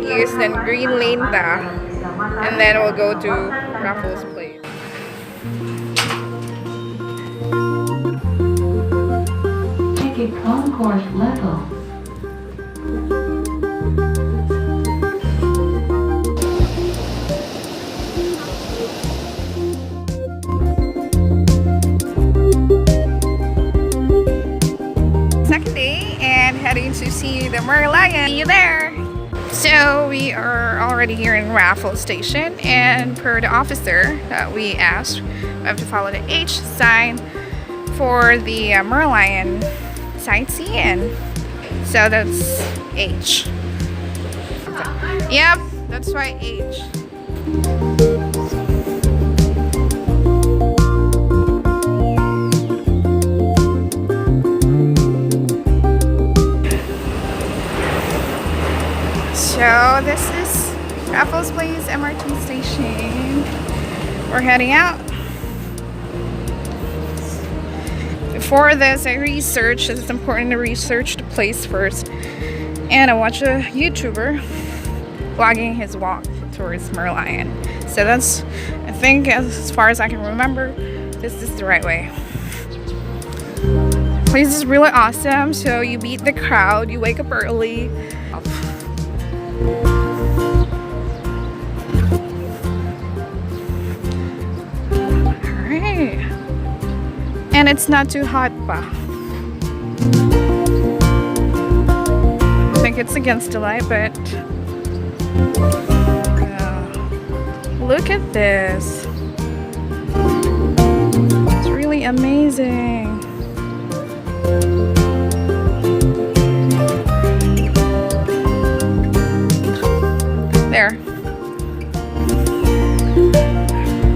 East, then Green Lane ta. And then we'll go to Raffles Place. Ticket concourse level. Second day and heading to see the Merlion. See you there! So we are already here in Raffles Station, and per the officer that we asked, we have to follow the H sign for the Merlion sightseeing. So that's H. Yep, that's why H. So this is Raffles Place MRT station. We're heading out. Before this, I researched. It's important to research the place first. And I watched a YouTuber vlogging his walk towards Merlion. So that's, I think, as far as I can remember, this is the right way. The place is really awesome. So you beat the crowd. You wake up early. Alright. And it's not too hot pa. I think it's against the light, but look at this. It's really amazing. There.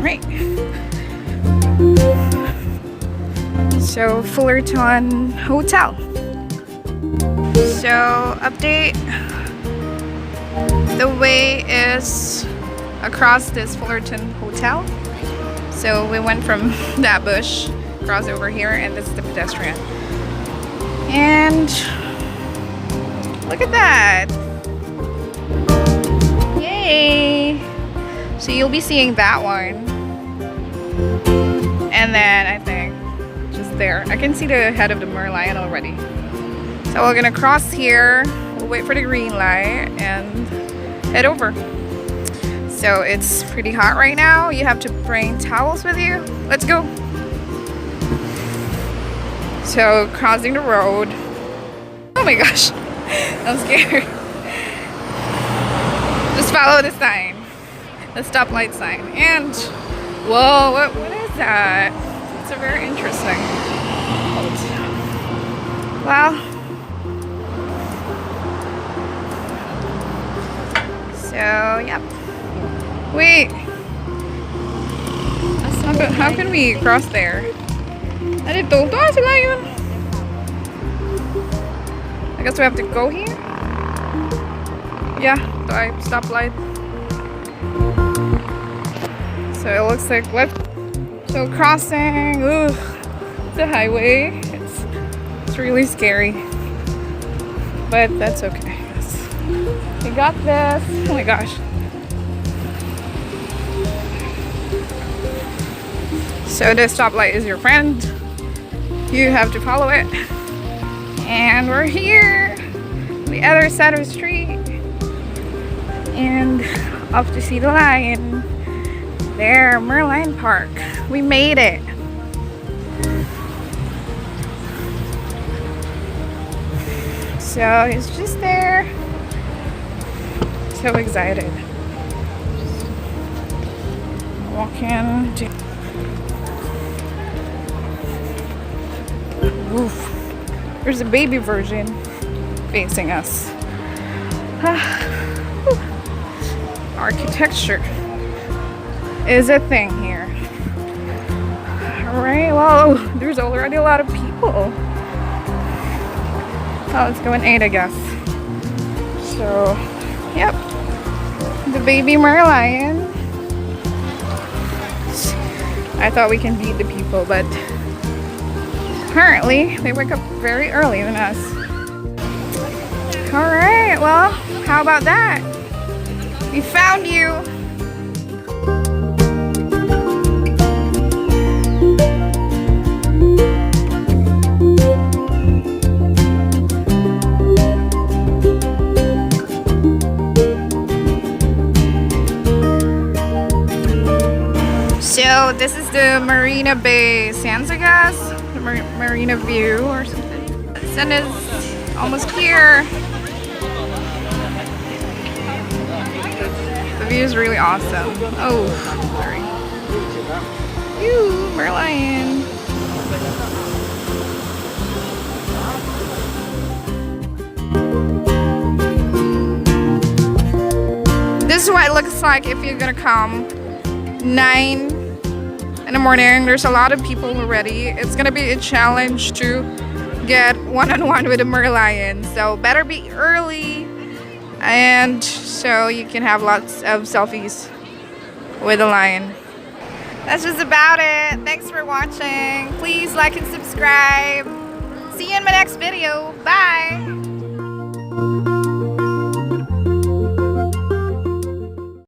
Right. So Fullerton Hotel. So update. The way is across this Fullerton Hotel. So we went from that bush across over here, and this is the pedestrian. And look at that. Yay! So you'll be seeing that one. And then I think just there. I can see the head of the Merlion already. So we're gonna cross here. We'll wait for the green light and head over. So it's pretty hot right now. You have to bring towels with you. Let's go. So crossing the road. Oh my gosh, I'm scared. Just follow the sign, the stoplight sign. And whoa, what is that? It's a very interesting. Wow. So yep. Wait. How can we cross there? Ano ito? Ito sila yun. I guess we have to go here. Yeah, the stoplight. So it looks like left. So crossing. Ooh, the highway. It's really scary, but that's okay. We got this. Oh my gosh. So the stoplight is your friend. You have to follow it. And we're here, the other side of the street, and off to see the lion. There, Merlion Park. We made it. So he's just there. So excited. Walking to. Oof. There's a baby version facing us. Architecture is a thing here. Alright, well, there's already a lot of people. Oh, let's go in 8, I guess. So, yep. The baby Merlion. I thought we can beat the people, but apparently they wake up very early than us. Alright, well, how about that? We found you. So this is the Marina Bay Sands, I guess. The Marina View or something. The sun is almost here. The view is really awesome. Oh, sorry. Ew, Merlion. This is what it looks like if you're gonna come 9 in the morning. There's a lot of people already. It's gonna be a challenge to get one-on-one with a Merlion, so better be early, and so you can have lots of selfies with the lion. That's just about it. Thanks for watching. Please like and subscribe. See you in my next video. Bye.